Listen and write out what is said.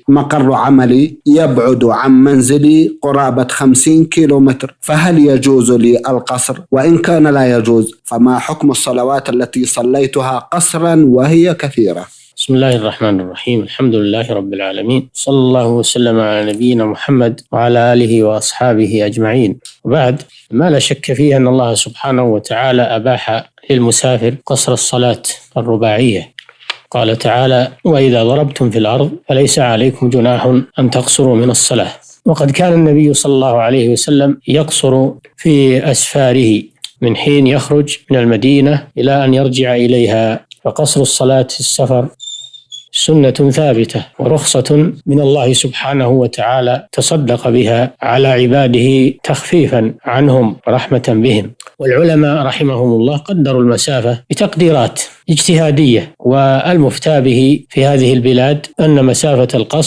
مقر عملي يبعد عن منزلي قرابة 50 كيلومتر، فهل يجوز لي القصر؟ وإن كان لا يجوز فما حكم الصلوات التي صليتها قصرا وهي كثيرة؟ بسم الله الرحمن الرحيم. الحمد لله رب العالمين، صلى الله وسلم على نبينا محمد وعلى آله وأصحابه أجمعين. وبعد، ما لا شك فيه أن الله سبحانه وتعالى أباح للمسافر قصر الصلاة الرباعية. قال تعالى: وإذا ضربتم في الأرض فليس عليكم جناح أن تقصروا من الصلاة. وقد كان النبي صلى الله عليه وسلم يقصر في أسفاره من حين يخرج من المدينة إلى أن يرجع إليها، فقصر الصلاة في السفر سنة ثابتة ورخصة من الله سبحانه وتعالى تصدق بها على عباده تخفيفا عنهم ورحمة بهم. والعلماء رحمهم الله قدروا المسافة بتقديرات اجتهادية، والمفتى به في هذه البلاد أن مسافة القصر